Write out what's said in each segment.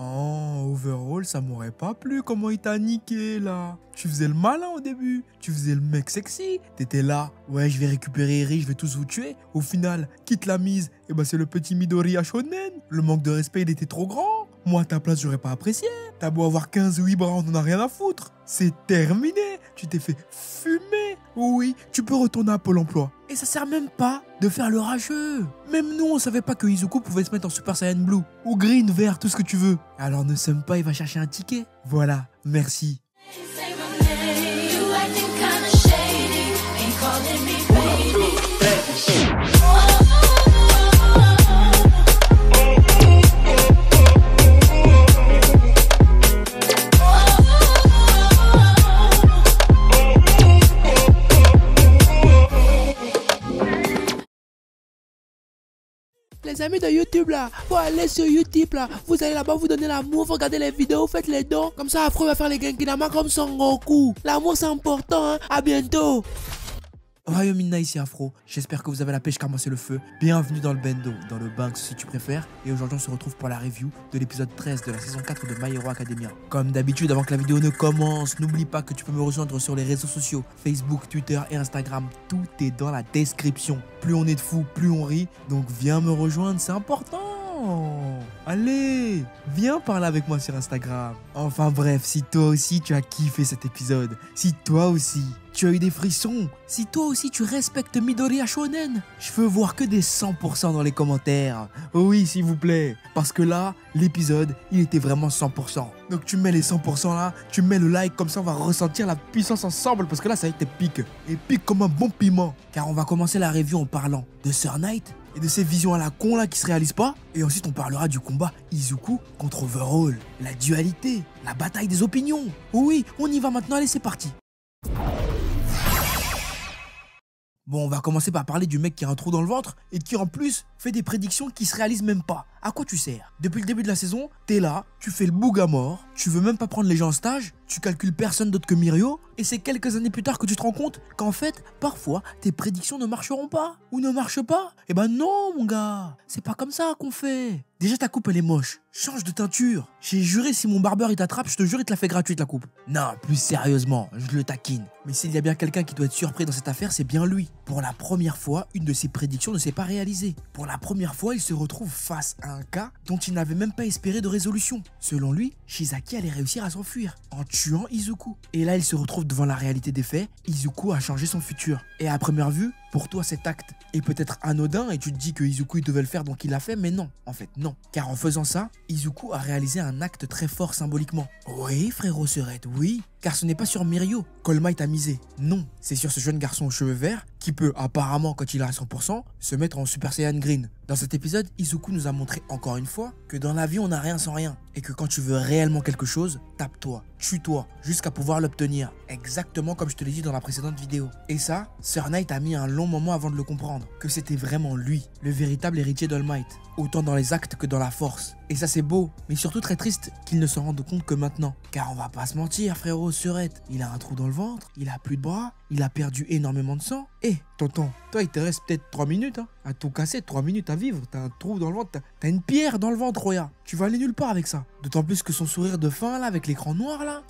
Oh, Overall, ça m'aurait pas plu comment il t'a niqué là. Tu faisais le malin au début, tu faisais le mec sexy. T'étais là, ouais, je vais récupérer Eri, je vais tous vous tuer. Au final, quitte la mise, et bah c'est le petit Midori à Shonen. Le manque de respect, il était trop grand. Moi, à ta place, j'aurais pas apprécié. T'as beau avoir 15 ou 8 bras, on en a rien à foutre. C'est terminé. Tu t'es fait fumer. Oui, tu peux retourner à Pôle emploi. Et ça sert même pas de faire le rageux. Même nous, on savait pas que Izuku pouvait se mettre en Super Saiyan Blue. Ou Green, vert, tout ce que tu veux. Alors ne somme pas, il va chercher un ticket. Voilà, merci. Les amis de YouTube là, faut aller sur YouTube là, vous allez là-bas, vous donnez l'amour, vous regardez les vidéos, faites les dons, comme ça après on va faire les Genkinama comme Son Goku. L'amour c'est important, hein. À bientôt. Ohio Minna ici Afro, j'espère que vous avez la pêche car moi c'est le feu. Bienvenue dans le Bendo, dans le Banks si tu préfères. Et aujourd'hui on se retrouve pour la review de l'épisode 13 de la saison 4 de My Hero Academia. Comme d'habitude, avant que la vidéo ne commence, n'oublie pas que tu peux me rejoindre sur les réseaux sociaux, Facebook, Twitter et Instagram. Tout est dans la description. Plus on est de fous, plus on rit. Donc viens me rejoindre, c'est important. Allez, viens parler avec moi sur Instagram. Enfin bref, si toi aussi tu as kiffé cet épisode, si toi aussi tu as eu des frissons, si toi aussi tu respectes Midori à Shonen, je veux voir que des 100% dans les commentaires. Oui, s'il vous plaît, parce que là, l'épisode, il était vraiment 100%. Donc tu mets les 100% là, tu mets le like, comme ça on va ressentir la puissance ensemble, parce que là ça a été pique. Et pique comme un bon piment. Car on va commencer la review en parlant de Sir Knight et de ces visions à la con là qui se réalisent pas. Et ensuite on parlera du combat Izuku contre Overall, la dualité, la bataille des opinions. Oui, on y va maintenant, allez c'est parti. Bon, on va commencer par parler du mec qui a un trou dans le ventre et qui en plus fait des prédictions qui se réalisent même pas. À quoi tu sers? Depuis le début de la saison, t'es là, tu fais le boug à mort, tu veux même pas prendre les gens en stage, tu calcules personne d'autre que Mirio, et c'est quelques années plus tard que tu te rends compte qu'en fait, parfois, tes prédictions ne marcheront pas, ou ne marchent pas. Eh ben non, mon gars, c'est pas comme ça qu'on fait. Déjà, ta coupe, elle est moche. Change de teinture. J'ai juré, si mon barbeur il t'attrape, je te jure, il te la fait gratuite, la coupe. Non, plus sérieusement, je le taquine. Mais s'il y a bien quelqu'un qui doit être surpris dans cette affaire, c'est bien lui. Pour la première fois, une de ses prédictions ne s'est pas réalisée. Pour la première fois, il se retrouve face à un cas dont il n'avait même pas espéré de résolution. Selon lui, Shizaki allait réussir à s'enfuir en tuant Izuku. Et là, il se retrouve devant la réalité des faits. Izuku a changé son futur. Et à première vue, pour toi, cet acte est peut-être anodin et tu te dis que Izuku il devait le faire donc il l'a fait, mais non, en fait non. Car en faisant ça, Izuku a réalisé un acte très fort symboliquement. Oui, frérot Serette, oui. Car ce n'est pas sur Mirio qu'All Might a misé. Non, c'est sur ce jeune garçon aux cheveux verts qui peut apparemment, quand il est à 100%, se mettre en Super Saiyan Green. Dans cet épisode, Izuku nous a montré encore une fois que dans la vie on n'a rien sans rien. Et que quand tu veux réellement quelque chose, tape-toi, tue-toi, jusqu'à pouvoir l'obtenir. Exactement comme je te l'ai dit dans la précédente vidéo. Et ça, Sir Knight a mis un long moment avant de le comprendre. Que c'était vraiment lui, le véritable héritier d'All Might. Autant dans les actes que dans la force. Et ça c'est beau, mais surtout très triste qu'il ne se rende compte que maintenant. Car on va pas se mentir, frérot Serette, il a un trou dans le ventre, il a plus de bras, il a perdu énormément de sang. Et tonton, toi il te reste peut-être 3 minutes, hein, à tout casser, 3 minutes à vivre. T'as un trou dans le ventre, t'as une pierre dans le ventre, Roya. Tu vas aller nulle part avec ça. D'autant plus que son sourire de fin là, avec l'écran noir là.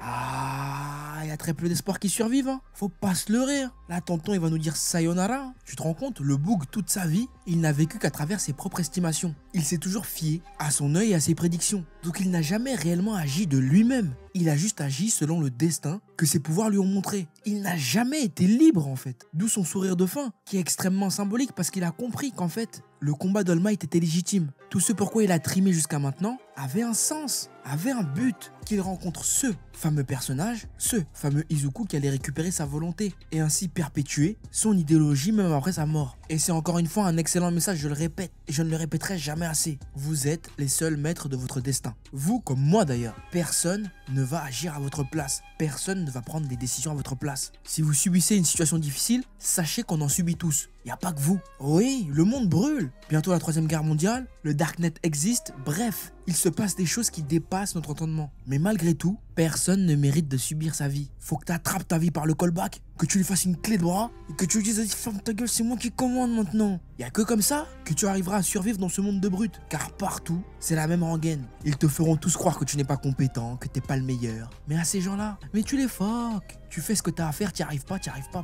Ah, il y a très peu d'espoir qui survivent, hein. Faut pas se leurrer, hein. Là, tonton, il va nous dire sayonara, hein. Tu te rends compte, le boug, toute sa vie, il n'a vécu qu'à travers ses propres estimations. Il s'est toujours fié à son œil et à ses prédictions. Donc il n'a jamais réellement agi de lui-même. Il a juste agi selon le destin que ses pouvoirs lui ont montré. Il n'a jamais été libre, en fait. D'où son sourire de fin, qui est extrêmement symbolique parce qu'il a compris qu'en fait, le combat d'All Might était légitime. Tout ce pourquoi il a trimé jusqu'à maintenant avait un sens, avait un but, qu'il rencontre ce fameux personnage, ce fameux Izuku qui allait récupérer sa volonté et ainsi perpétuer son idéologie même après sa mort. Et c'est encore une fois un excellent message, je le répète, et je ne le répéterai jamais assez. Vous êtes les seuls maîtres de votre destin. Vous comme moi d'ailleurs. Personne ne va agir à votre place. Personne ne va prendre des décisions à votre place. Si vous subissez une situation difficile, sachez qu'on en subit tous. y a pas que vous. Oui, le monde brûle. Bientôt la 3e guerre mondiale, le Darknet existe, bref, il se passe des choses qui dépassent notre entendement. Mais malgré tout, personne ne mérite de subir sa vie. Faut que tu attrapes ta vie par le callback, que tu lui fasses une clé de bras et que tu lui dises vas-y ferme ta gueule, c'est moi qui commande maintenant. Y a que comme ça que tu arriveras à survivre dans ce monde de brutes. Car partout, c'est la même rengaine. Ils te feront tous croire que tu n'es pas compétent, que t'es pas le meilleur. Mais à ces gens-là, mais tu les fuck. Tu fais ce que t'as à faire, t'y arrives pas,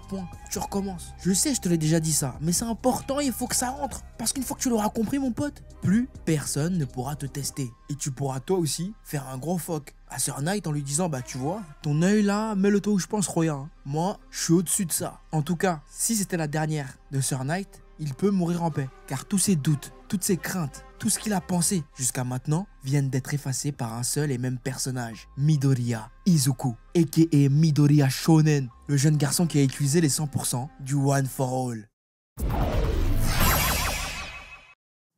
point. Tu recommences. Je sais, je te l'ai déjà dit ça, mais c'est important, il faut que ça rentre. Parce qu'une fois que tu l'auras compris, mon pote, plus personne ne pourra te tester. Et tu pourras toi aussi faire un gros fuck à Sir Knight en lui disant bah tu vois, ton œil là, mets-le toi où je pense, Roya. Hein. Moi, je suis au-dessus de ça. En tout cas, si c'était la dernière de Sir Knight, il peut mourir en paix. Car tous ses doutes, toutes ses craintes, tout ce qu'il a pensé jusqu'à maintenant viennent d'être effacés par un seul et même personnage, Midoriya Izuku, a.k.a. Midoriya Shonen, le jeune garçon qui a utilisé les 100% du One for All.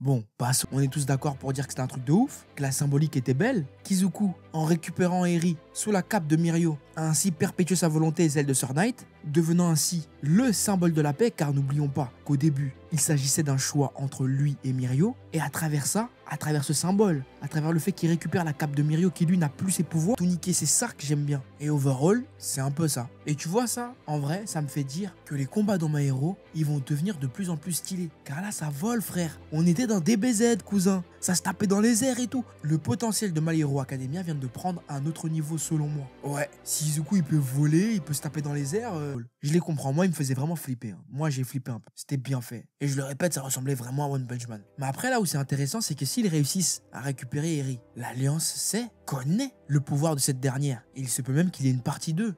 Bon, passons. On est tous d'accord pour dire que c'était un truc de ouf, que la symbolique était belle, qu'Izuku, en récupérant Eri sous la cape de Mirio, a ainsi perpétué sa volonté et celle de Sir Knight, devenant ainsi le symbole de la paix, car n'oublions pas qu'au début, il s'agissait d'un choix entre lui et Mirio, et à travers ça, à travers ce symbole, à travers le fait qu'il récupère la cape de Mirio qui lui n'a plus ses pouvoirs, tout niquer, c'est ça que j'aime bien. Et overall, c'est un peu ça. Et tu vois ça, en vrai, ça me fait dire que les combats dans My Hero, ils vont devenir de plus en plus stylés. Car là, ça vole, frère. On était dans DBZ, cousin. Ça se tapait dans les airs et tout. Le potentiel de My Hero Academia vient de prendre un autre niveau selon moi. Ouais, si Izuku il peut voler, il peut se taper dans les airs, je les comprends. Moi, il me faisait vraiment flipper. Hein. Moi, j'ai flippé un peu. C'était bien fait. Et je le répète, ça ressemblait vraiment à One Punch Man. Mais après, là où c'est intéressant, c'est que s'ils réussissent à récupérer Eri, l'Alliance connaît le pouvoir de cette dernière. Et il se peut même qu'il y ait une partie 2.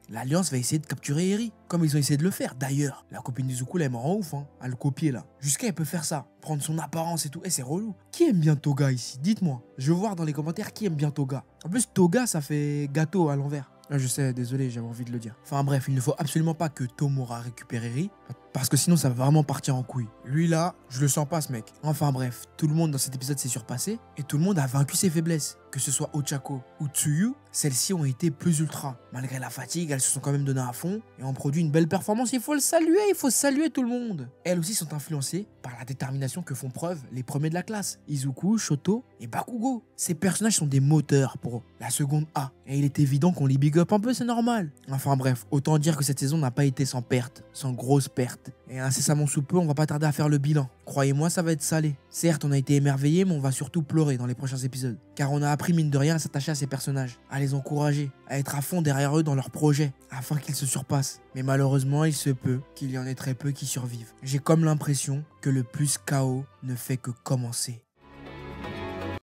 L'Alliance va essayer de capturer Eri, comme ils ont essayé de le faire. D'ailleurs, la copine d'Izuku, elle m'en rend ouf, hein, à le copier là. Jusqu'à elle peut faire ça, prendre son apparence et tout. Et c'est relou. Qui aime bien Toga ici? Dites-moi. Je veux voir dans les commentaires qui aime bien Toga. En plus, Toga, ça fait gâteau à l'envers. Je sais, désolé, j'avais envie de le dire. Enfin bref, il ne faut absolument pas que Tomura récupère Eri, parce que sinon ça va vraiment partir en couille. Lui là, je le sens pas ce mec. Enfin bref, tout le monde dans cet épisode s'est surpassé, et tout le monde a vaincu ses faiblesses. Que ce soit Ochako ou Tsuyu, celles-ci ont été plus ultra. Malgré la fatigue, elles se sont quand même données à fond, et ont produit une belle performance, il faut le saluer, il faut saluer tout le monde. Elles aussi sont influencées par la détermination que font preuve les premiers de la classe, Izuku, Shoto et Bakugo. Ces personnages sont des moteurs pour la seconde A, et il est évident qu'on les big up un peu, c'est normal. Enfin bref, autant dire que cette saison n'a pas été sans perte, sans grosse perte. Et incessamment sous peu, on va pas tarder à faire le bilan. Croyez-moi, ça va être salé. Certes, on a été émerveillés, mais on va surtout pleurer dans les prochains épisodes. Car on a appris mine de rien à s'attacher à ces personnages, à les encourager, à être à fond derrière eux dans leurs projets, afin qu'ils se surpassent. Mais malheureusement, il se peut qu'il y en ait très peu qui survivent. J'ai comme l'impression que le plus chaos ne fait que commencer.